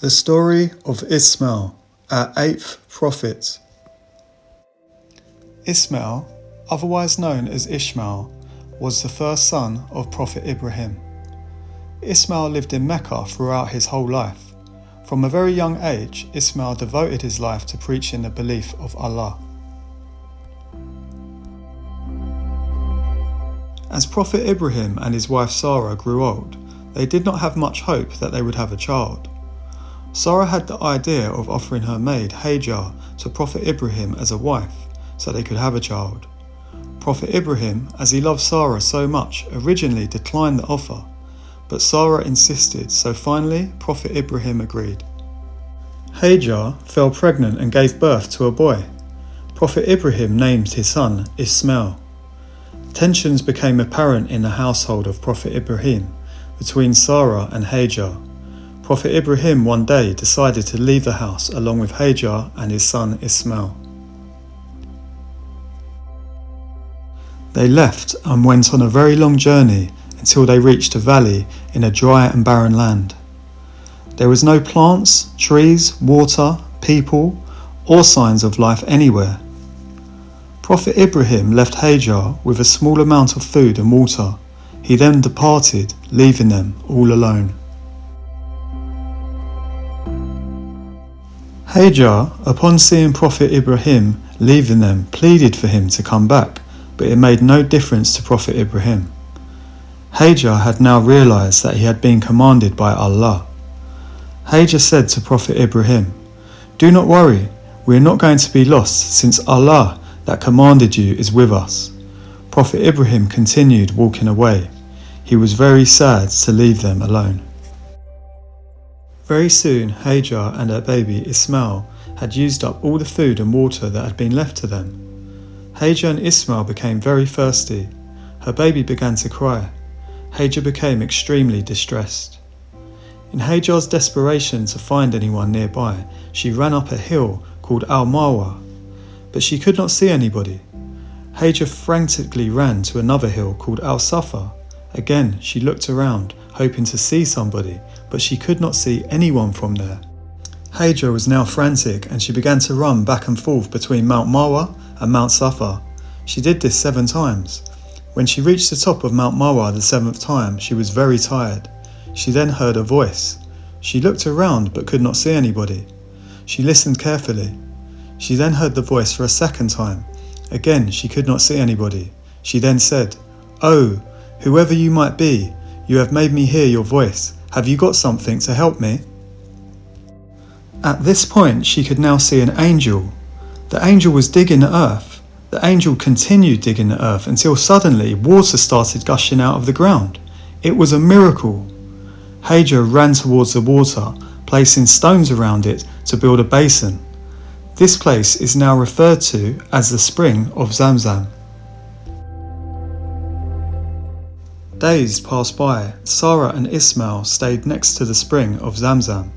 The story of Ismail, our eighth prophet. Ismail, otherwise known as Ishmael, was the first son of Prophet Ibrahim. Ismail lived in Mecca throughout his whole life. From a very young age, Ismail devoted his life to preaching the belief of Allah. As Prophet Ibrahim and his wife Sarah grew old, they did not have much hope that they would have a child. Sarah had the idea of offering her maid Hajar to Prophet Ibrahim as a wife, so they could have a child. Prophet Ibrahim, as he loved Sarah so much, originally declined the offer, but Sarah insisted, so finally Prophet Ibrahim agreed. Hajar fell pregnant and gave birth to a boy. Prophet Ibrahim named his son Ismail. Tensions became apparent in the household of Prophet Ibrahim between Sarah and Hajar. Prophet Ibrahim one day decided to leave the house along with Hajar and his son Ismail. They left and went on a very long journey until they reached a valley in a dry and barren land. There was no plants, trees, water, people, or signs of life anywhere. Prophet Ibrahim left Hajar with a small amount of food and water. He then departed, leaving them all alone. Hajar, upon seeing Prophet Ibrahim leaving them, pleaded for him to come back, but it made no difference to Prophet Ibrahim. Hajar had now realized that he had been commanded by Allah. Hajar said to Prophet Ibrahim, "Do not worry, we are not going to be lost, since Allah that commanded you is with us." Prophet Ibrahim continued walking away. He was very sad to leave them alone. Very soon, Hajar and her baby Ismail had used up all the food and water that had been left to them. Hajar and Ismail became very thirsty. Her baby began to cry. Hajar became extremely distressed. In Hajar's desperation to find anyone nearby, she ran up a hill called Al-Marwa, but she could not see anybody. Hajar frantically ran to another hill called Al-Safa. Again, she looked around, hoping to see somebody, but she could not see anyone from there. Hajar was now frantic and she began to run back and forth between Mount Marwa and Mount Safa. She did this 7 times. When she reached the top of Mount Marwa the 7th time, she was very tired. She then heard a voice. She looked around but could not see anybody. She listened carefully. She then heard the voice for a 2nd time. Again, she could not see anybody. She then said, "Oh, whoever you might be, you have made me hear your voice. Have you got something to help me?" At this point, she could now see an angel. The angel was digging the earth. The angel continued digging the earth until suddenly water started gushing out of the ground. It was a miracle. Hajar ran towards the water, placing stones around it to build a basin. This place is now referred to as the spring of Zamzam. Days passed by. Sarah and Ismail stayed next to the spring of Zamzam.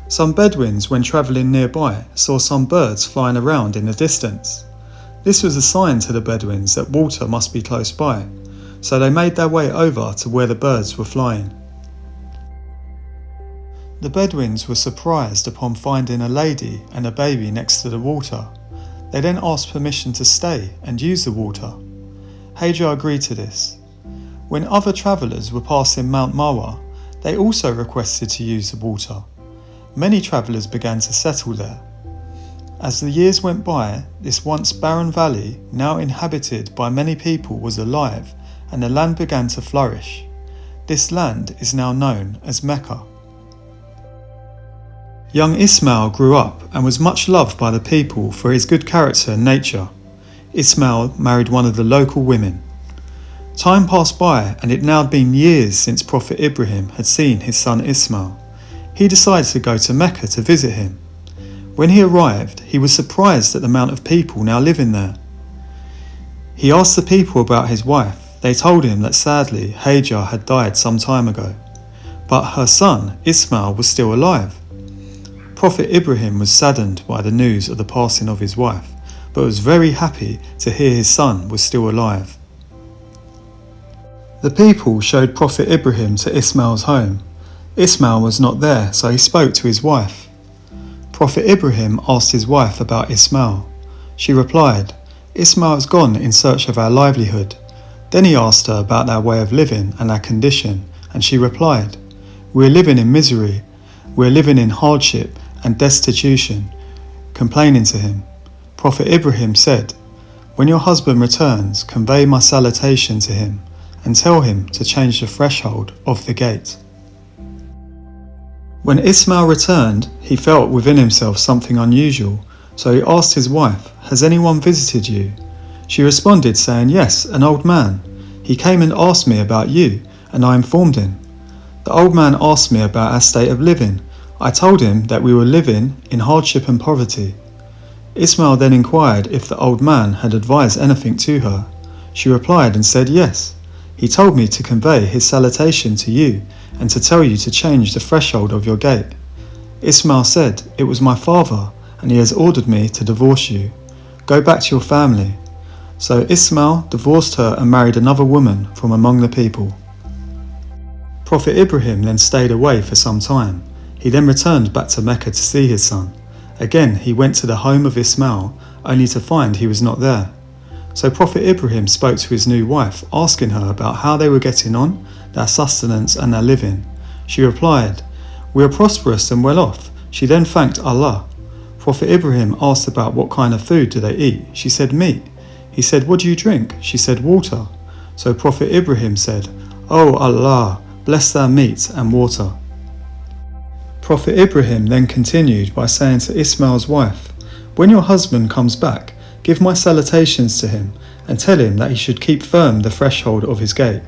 Some Bedouins, when travelling nearby, saw some birds flying around in the distance. This was a sign to the Bedouins that water must be close by, so they made their way over to where the birds were flying. The Bedouins were surprised upon finding a lady and a baby next to the water. They then asked permission to stay and use the water. Hajar agreed to this. When other travellers were passing Mount Marwa, they also requested to use the water. Many travellers began to settle there. As the years went by, this once barren valley, now inhabited by many people, was alive and the land began to flourish. This land is now known as Mecca. Young Ismail grew up and was much loved by the people for his good character and nature. Ismail married one of the local women. Time passed by and it now had been years since Prophet Ibrahim had seen his son Ismail. He decided to go to Mecca to visit him. When he arrived, he was surprised at the amount of people now living there. He asked the people about his wife. They told him that sadly Hajar had died some time ago, but her son Ismail was still alive. Prophet Ibrahim was saddened by the news of the passing of his wife, but was very happy to hear his son was still alive. The people showed Prophet Ibrahim to Ismail's home. Ismail was not there, so he spoke to his wife. Prophet Ibrahim asked his wife about Ismail. She replied, "Ismail has gone in search of our livelihood." Then he asked her about our way of living and our condition, and she replied, "We're living in misery, we're living in hardship and destitution," complaining to him. Prophet Ibrahim said, "When your husband returns, convey my salutation to him, and tell him to change the threshold of the gate." When Ismail returned, he felt within himself something unusual, so he asked his wife, "Has anyone visited you?" She responded saying, "Yes, an old man. He came and asked me about you, and I informed him. The old man asked me about our state of living. I told him that we were living in hardship and poverty." Ismail then inquired if the old man had advised anything to her. She replied and said, "Yes. He told me to convey his salutation to you and to tell you to change the threshold of your gate." Ismail said, "It was my father, and he has ordered me to divorce you. Go back to your family." So Ismail divorced her and married another woman from among the people. Prophet Ibrahim then stayed away for some time. He then returned back to Mecca to see his son. Again he went to the home of Ismail, only to find he was not there. So Prophet Ibrahim spoke to his new wife, asking her about how they were getting on, their sustenance and their living. She replied, "We are prosperous and well off." She then thanked Allah. Prophet Ibrahim asked about what kind of food do they eat. She said, "Meat." He said, "What do you drink?" She said, "Water." So Prophet Ibrahim said, "O Allah, bless their meat and water." Prophet Ibrahim then continued by saying to Ismail's wife, "When your husband comes back, give my salutations to him and tell him that he should keep firm the threshold of his gate."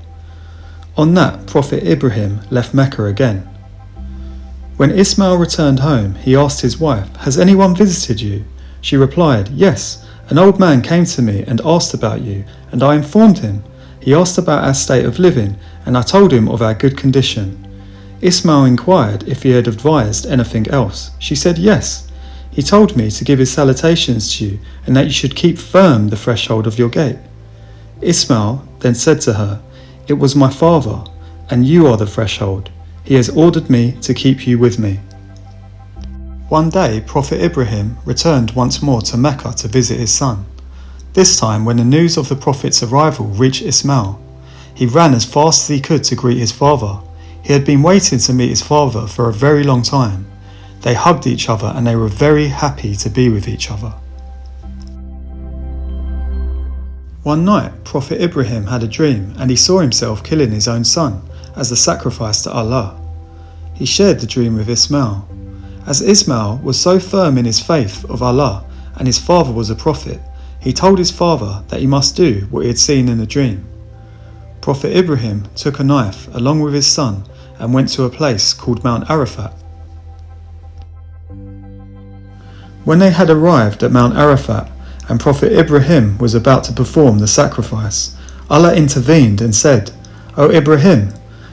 On that, Prophet Ibrahim left Mecca again. When Ismail returned home, he asked his wife, "Has anyone visited you?" She replied, "Yes, an old man came to me and asked about you, and I informed him. He asked about our state of living, and I told him of our good condition." Ismail inquired if he had advised anything else. She said, "Yes. He told me to give his salutations to you and that you should keep firm the threshold of your gate." Ismail then said to her, "It was my father, and you are the threshold. He has ordered me to keep you with me." One day, Prophet Ibrahim returned once more to Mecca to visit his son. This time, when the news of the Prophet's arrival reached Ismail, he ran as fast as he could to greet his father. He had been waiting to meet his father for a very long time. They hugged each other and they were very happy to be with each other. One night, Prophet Ibrahim had a dream and he saw himself killing his own son as a sacrifice to Allah. He shared the dream with Ismail. As Ismail was so firm in his faith of Allah and his father was a prophet, he told his father that he must do what he had seen in the dream. Prophet Ibrahim took a knife along with his son and went to a place called Mount Arafat. When they had arrived at Mount Arafat and Prophet Ibrahim was about to perform the sacrifice, Allah intervened and said, "O Ibrahim,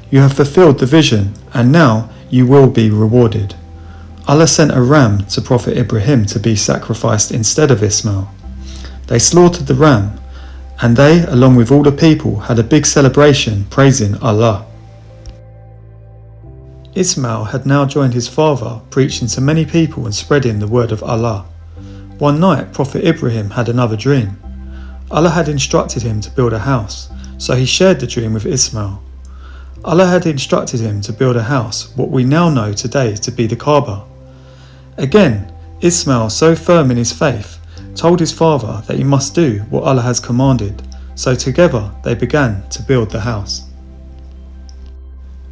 you have fulfilled the vision and now you will be rewarded." Allah sent a ram to Prophet Ibrahim to be sacrificed instead of Ismail. They slaughtered the ram and they, along with all the people, had a big celebration praising Allah. Ismail had now joined his father, preaching to many people and spreading the word of Allah. One night, Prophet Ibrahim had another dream. Allah had instructed him to build a house, so he shared the dream with Ismail. Allah had instructed him to build a house, what we now know today to be the Kaaba. Again, Ismail, so firm in his faith, told his father that he must do what Allah has commanded, so together they began to build the house.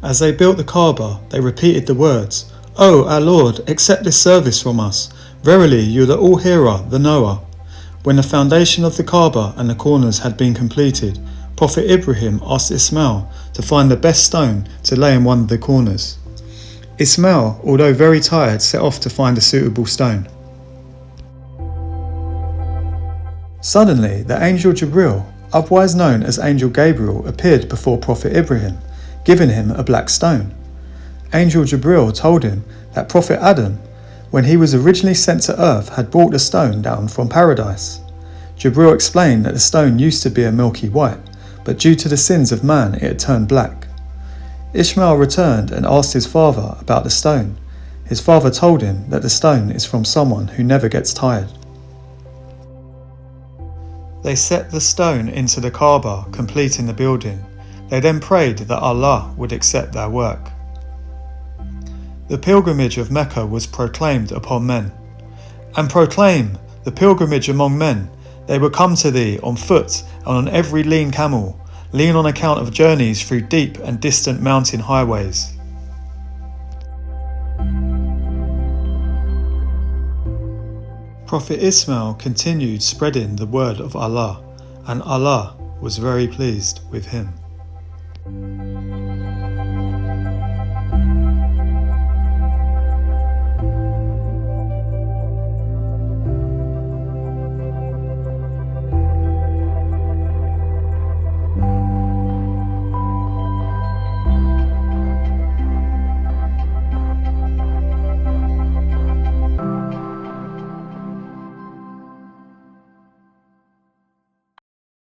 As they built the Kaaba, they repeated the words, "O our Lord, accept this service from us. Verily, you are the all-hearer, the knower." When the foundation of the Kaaba and the corners had been completed, Prophet Ibrahim asked Ismail to find the best stone to lay in one of the corners. Ismail, although very tired, set off to find a suitable stone. Suddenly, the angel Jibril, otherwise known as Angel Gabriel, appeared before Prophet Ibrahim, giving him a black stone. Angel Jibril told him that Prophet Adam, when he was originally sent to earth, had brought the stone down from paradise. Jibril explained that the stone used to be a milky white, but due to the sins of man it had turned black. Ishmael returned and asked his father about the stone. His father told him that the stone is from someone who never gets tired. They set the stone into the Kaaba, completing the building. They then prayed that Allah would accept their work. The pilgrimage of Mecca was proclaimed upon men. And proclaim the pilgrimage among men. They will come to thee on foot and on every lean camel, lean on account of journeys through deep and distant mountain highways. Prophet Ismail continued spreading the word of Allah, and Allah was very pleased with him.